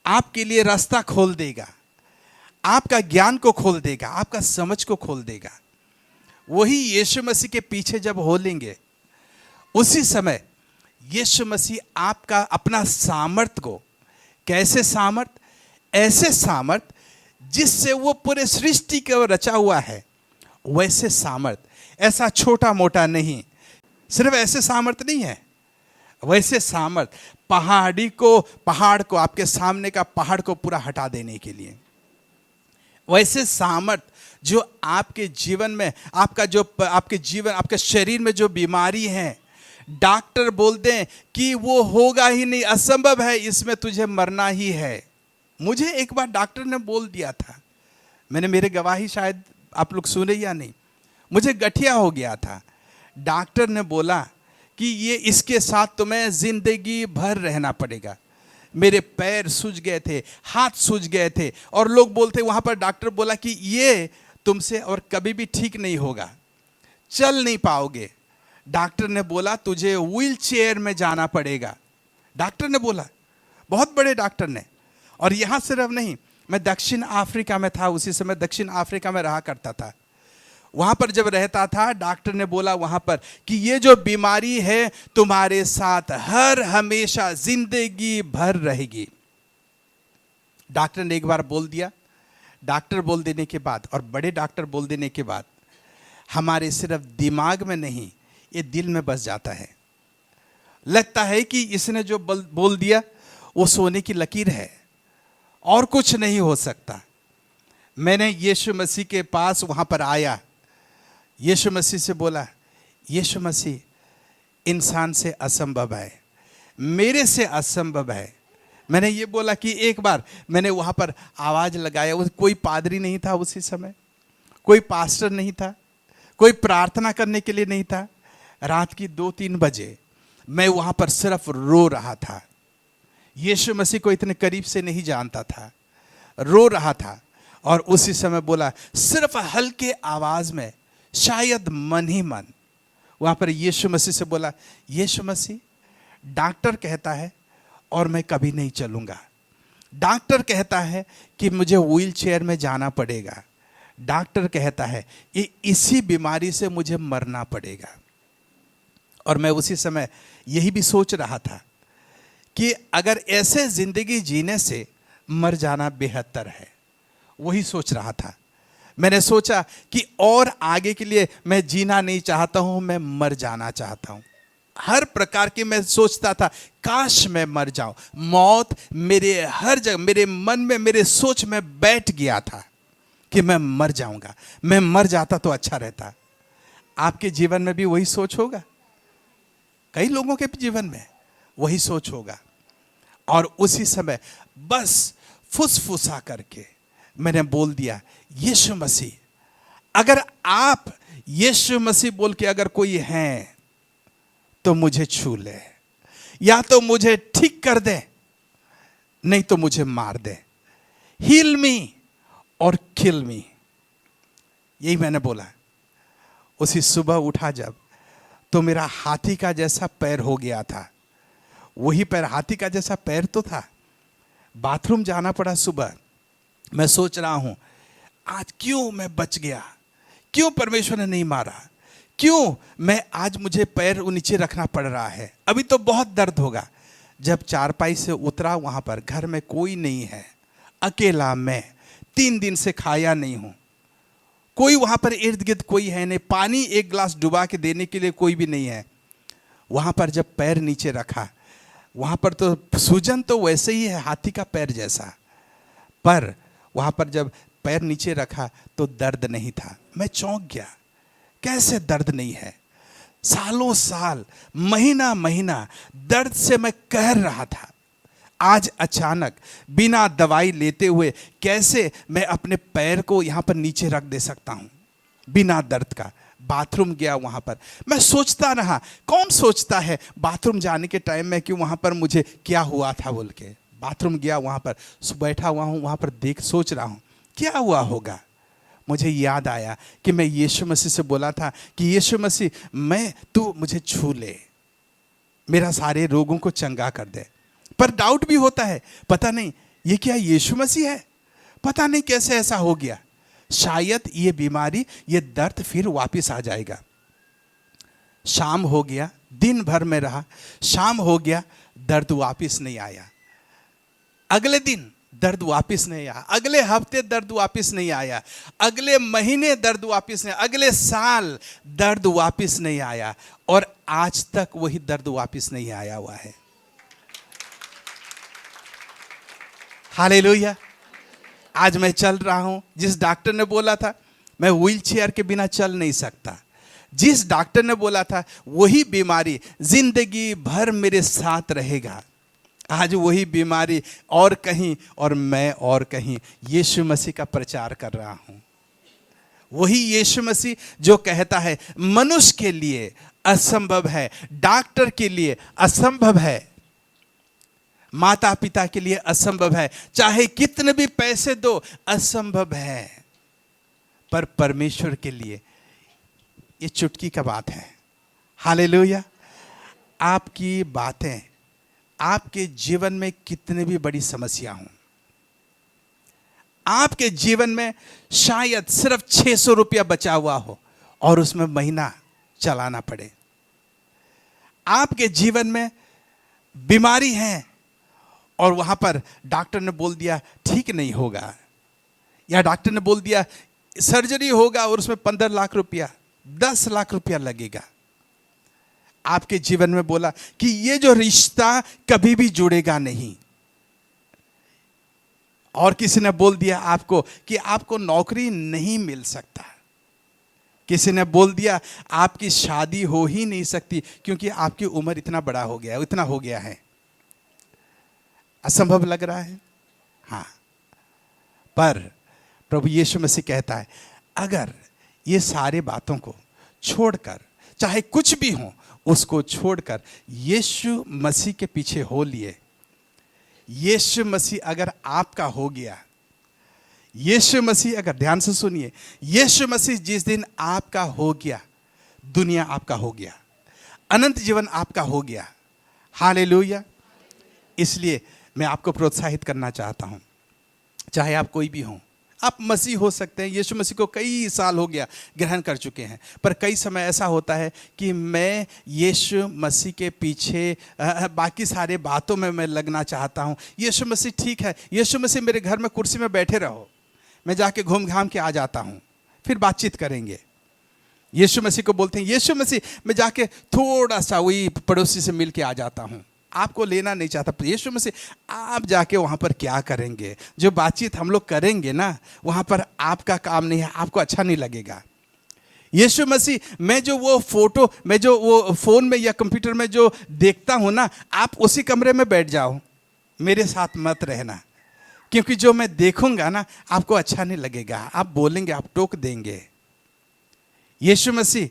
आपके लिए रास्ता खोल देगा, आपका ज्ञान को खोल देगा, आपका समझ को खोल देगा। वही यीशु मसीह के पीछे जब हो लेंगे, उसी समय यीशु मसीह आपका अपना सामर्थ को, कैसे सामर्थ, ऐसे सामर्थ जिससे वो पूरे सृष्टि को रचा हुआ है, वैसे सामर्थ, ऐसा छोटा मोटा नहीं, सिर्फ ऐसे सामर्थ नहीं है, वैसे सामर्थ पहाड़ को, आपके सामने का पहाड़ को पूरा हटा देने के लिए, वैसे सामर्थ जो आपके जीवन में, आपके शरीर में जो बीमारी है, डॉक्टर बोल दें कि वो होगा ही नहीं, असंभव है, इसमें तुझे मरना ही है। मुझे एक बार डॉक्टर ने बोल दिया था, मैंने मेरे गवाही शायद आप लोग सुने या नहीं, मुझे गठिया हो गया था। डॉक्टर ने बोला कि ये इसके साथ तुम्हें जिंदगी भर रहना पड़ेगा। मेरे पैर सूज गए थे, हाथ सूज गए थे, और लोग बोलते, वहाँ पर डॉक्टर बोला कि ये तुमसे और कभी भी ठीक नहीं होगा, चल नहीं पाओगे। डॉक्टर ने बोला तुझे व्हील चेयर में जाना पड़ेगा। डॉक्टर ने बोला, बहुत बड़े डॉक्टर ने। और यहाँ सिर्फ नहीं, मैं दक्षिण अफ्रीका में था, उसी समय दक्षिण अफ्रीका में रहा करता था। वहाँ पर जब रहता था, डॉक्टर ने बोला वहाँ पर कि ये जो बीमारी है तुम्हारे साथ हर हमेशा जिंदगी भर रहेगी। डॉक्टर ने एक बार बोल दिया, डॉक्टर बोल देने के बाद, और बड़े डॉक्टर बोल देने के बाद, हमारे सिर्फ दिमाग में नहीं, ये दिल में बस जाता है। लगता है कि इसने जो बोल दिया वो सोने की लकीर है, और कुछ नहीं हो सकता। मैंने यीशु मसीह के पास वहाँ पर आया, यीशु मसीह से बोला, यीशु मसीह, इंसान से असंभव है, मेरे से असंभव है। मैंने ये बोला कि एक बार मैंने वहाँ पर आवाज़ लगाया, वो कोई पादरी नहीं था उसी समय, कोई पास्टर नहीं था, कोई प्रार्थना करने के लिए नहीं था। रात की 2-3 बजे मैं वहाँ पर सिर्फ रो रहा था। यीशु मसीह को इतने करीब से नहीं जानता था, रो रहा था। और उसी समय बोला, सिर्फ हल्के आवाज़ में, शायद मन ही मन, वहाँ पर यीशु मसीह से बोला, यीशु मसीह, डॉक्टर कहता है और मैं कभी नहीं चलूँगा, डॉक्टर कहता है कि मुझे व्हील चेयर में जाना पड़ेगा, डॉक्टर कहता है कि इसी बीमारी से मुझे मरना पड़ेगा। और मैं उसी समय यही भी सोच रहा था कि अगर ऐसे ज़िंदगी जीने से मर जाना बेहतर है, वही सोच रहा था। मैंने सोचा कि और आगे के लिए मैं जीना नहीं चाहता हूँ, मैं मर जाना चाहता हूँ। हर प्रकार की मैं सोचता था, काश मैं मर जाऊं। मौत मेरे हर जगह, मेरे मन में, मेरे सोच में बैठ गया था कि मैं मर जाऊंगा, मैं मर जाता तो अच्छा रहता। आपके जीवन में भी वही सोच होगा, कई लोगों के जीवन में वही सोच होगा। और उसी समय बस फुसफुसा करके मैंने बोल दिया, यीशु मसीह, अगर आप यीशु मसीह बोल के अगर कोई हैं तो मुझे छू ले, या तो मुझे ठीक कर दे, नहीं तो मुझे मार दे। हील मी और किल मी, यही मैंने बोला। उसी सुबह उठा जब, तो मेरा हाथी का जैसा पैर हो गया था। वही पैर, हाथी का जैसा पैर तो था। बाथरूम जाना पड़ा सुबह। मैं सोच रहा हूं, आज क्यों मैं बच गया, क्यों परमेश्वर ने नहीं मारा, क्यों मैं आज मुझे पैर नीचे रखना पड़ रहा है, अभी तो बहुत दर्द होगा। जब चारपाई से उतरा, वहां पर घर में कोई नहीं है, अकेला मैं, 3 दिन से खाया नहीं हूं, कोई वहां पर इर्द गिर्द कोई है नहीं, पानी 1 गिलास डुबा के देने के लिए कोई भी नहीं है। वहां पर जब पैर नीचे रखा, वहाँ पर तो सूजन तो वैसे ही है, हाथी का पैर जैसा, पर वहाँ पर जब पैर नीचे रखा तो दर्द नहीं था। मैं चौंक गया, कैसे दर्द नहीं है? सालों साल, महीना महीना दर्द से मैं कहर रहा था। आज अचानक बिना दवाई लेते हुए कैसे मैं अपने पैर को यहाँ पर नीचे रख दे सकता हूँ बिना दर्द का? बाथरूम गया, वहाँ पर मैं सोचता रहा, कौन सोचता है बाथरूम जाने के टाइम में कि वहाँ पर मुझे क्या हुआ था बोल के। बाथरूम गया, वहाँ पर बैठा हुआ हूँ, वहाँ पर सोच रहा हूँ क्या हुआ होगा। मुझे याद आया कि मैं यीशु मसीह से बोला था कि यीशु मसीह, तू मुझे छू ले, मेरा सारे रोगों को चंगा कर दे। पर डाउट भी होता है, पता नहीं ये क्या यीशु मसीह है, पता नहीं कैसे ऐसा हो गया। शायद ये बीमारी, ये दर्द फिर वापस आ जाएगा। शाम हो गया, दिन भर में रहा, शाम हो गया, दर्द वापस नहीं आया। अगले दिन दर्द वापस नहीं आया, अगले हफ्ते दर्द वापस नहीं आया, अगले महीने दर्द वापस नहीं, अगले साल दर्द वापस नहीं आया, और आज तक वही दर्द वापस नहीं आया हुआ है। हालेलुया। आज मैं चल रहा हूं, जिस डॉक्टर ने बोला था मैं व्हील चेयर के बिना चल नहीं सकता, जिस डॉक्टर ने बोला था वही बीमारी जिंदगी भर मेरे साथ रहेगा, आज वही बीमारी और कहीं, और मैं और कहीं यीशु मसीह का प्रचार कर रहा हूं। वही यीशु मसीह जो कहता है मनुष्य के लिए असंभव है, डॉक्टर के लिए असंभव है, माता पिता के लिए असंभव है, चाहे कितने भी पैसे दो असंभव है, पर परमेश्वर के लिए ये चुटकी का बात है। हालेलुया। आपकी बातें, आपके जीवन में कितने भी बड़ी समस्या हो, आपके जीवन में शायद सिर्फ 600 रुपया बचा हुआ हो और उसमें महीना चलाना पड़े, आपके जीवन में बीमारी है और वहां पर डॉक्टर ने बोल दिया ठीक नहीं होगा, या डॉक्टर ने बोल दिया सर्जरी होगा और उसमें 15 लाख रुपया, 10 लाख रुपया लगेगा। आपके जीवन में बोला कि ये जो रिश्ता कभी भी जुड़ेगा नहीं, और किसी ने बोल दिया आपको कि आपको नौकरी नहीं मिल सकता, किसी ने बोल दिया आपकी शादी हो ही नहीं सकती क्योंकि आपकी उम्र इतना बड़ा हो गया, इतना हो गया है। असंभव लग रहा है, हाँ, पर प्रभु यीशु मसीह कहता है अगर ये सारे बातों को छोड़कर, चाहे कुछ भी हो उसको छोड़कर यीशु मसीह के पीछे हो लिए, यीशु मसीह अगर आपका हो गया, यीशु मसीह अगर, ध्यान से सुनिए, यीशु मसीह जिस दिन आपका हो गया, दुनिया आपका हो गया, अनंत जीवन आपका हो गया। हालेलुया। इसलिए मैं आपको प्रोत्साहित करना चाहता हूं, चाहे आप कोई भी हो, आप मसीह हो सकते हैं, यीशु मसीह को कई साल हो गया ग्रहण कर चुके हैं, पर कई समय ऐसा होता है कि मैं यीशु मसीह के पीछे बाकी सारे बातों में मैं लगना चाहता हूं। यीशु मसीह ठीक है, यीशु मसीह मेरे घर में कुर्सी में बैठे रहो, मैं जाके घूम घाम के आ जाता हूं, फिर बातचीत करेंगे। यीशु मसीह को बोलते हैं यीशु मसीह मैं जाके थोड़ा सा वही पड़ोसी से मिल के आ जाता हूं, आपको लेना नहीं चाहता। यीशु मसीह आप जाके वहाँ पर क्या करेंगे, जो बातचीत हम लोग करेंगे ना वहाँ पर आपका काम नहीं है, आपको अच्छा नहीं लगेगा। यीशु मसीह मैं जो वो फोटो, मैं जो वो फ़ोन में या कंप्यूटर में जो देखता हूँ ना, आप उसी कमरे में बैठ जाओ, मेरे साथ मत रहना, क्योंकि जो मैं देखूंगा ना आपको अच्छा नहीं लगेगा, आप बोलेंगे, आप टोक देंगे। यीशु मसीह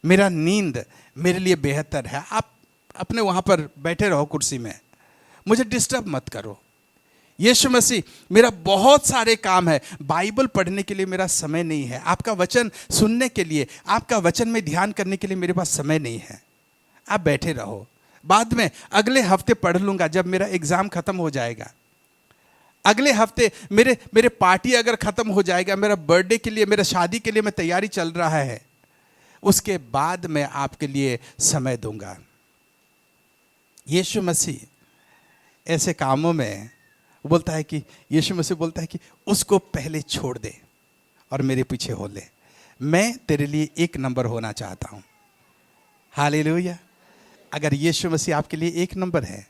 मेरा नींद मेरे लिए बेहतर है, आप अपने वहाँ पर बैठे रहो कुर्सी में, मुझे डिस्टर्ब मत करो। यीशु मसीह मेरा बहुत सारे काम है, बाइबल पढ़ने के लिए मेरा समय नहीं है, आपका वचन सुनने के लिए, आपका वचन में ध्यान करने के लिए मेरे पास समय नहीं है, आप बैठे रहो, बाद में अगले हफ्ते पढ़ लूँगा जब मेरा एग्ज़ाम ख़त्म हो जाएगा, अगले हफ्ते मेरे पार्टी अगर ख़त्म हो जाएगा, मेरा बर्थडे के लिए, मेरा शादी के लिए मैं तैयारी चल रहा है, उसके बाद मैं आपके लिए समय दूंगा। यीशु मसीह ऐसे कामों में बोलता है कि, यीशु मसीह बोलता है कि उसको पहले छोड़ दे और मेरे पीछे हो ले, मैं तेरे लिए 1 नंबर होना चाहता हूँ। हालेलुया। अगर यीशु मसीह आपके लिए 1 नंबर है,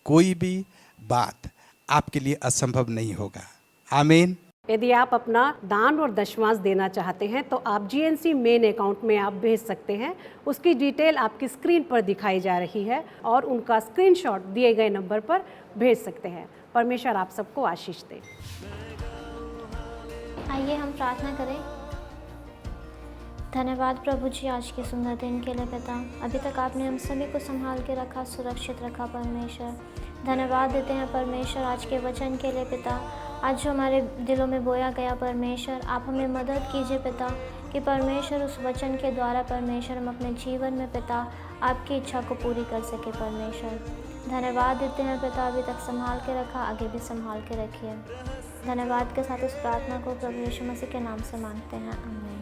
कोई भी बात आपके लिए असंभव नहीं होगा। आमीन। यदि आप अपना दान और दशमांश देना चाहते हैं तो आप जीएनसी मेन अकाउंट में आप भेज सकते हैं। उसकी डिटेल आपकी स्क्रीन पर दिखाई जा रही है और उनका स्क्रीनशॉट दिए गए नंबर पर भेज सकते हैं। परमेश्वर आप सबको आशीष दे। आइए हम प्रार्थना करें। धन्यवाद प्रभु जी आज के सुंदर दिन के लिए पिता। अभी तक आपने हम सभी को संभाल के रखा, सुरक्षित रखा परमेश्वर। धन्यवाद देते हैं परमेश्वर आज के वचन के लिए पिता। आज जो हमारे दिलों में बोया गया परमेश्वर, आप हमें मदद कीजिए पिता कि परमेश्वर उस वचन के द्वारा परमेश्वर हम अपने जीवन में पिता आपकी इच्छा को पूरी कर सके परमेश्वर। धन्यवाद देते हैं पिता, अभी तक संभाल के रखा, आगे भी संभाल के रखिए। धन्यवाद के साथ इस प्रार्थना को प्रभु यीशु मसीह के नाम से मांगते हैं, आमीन।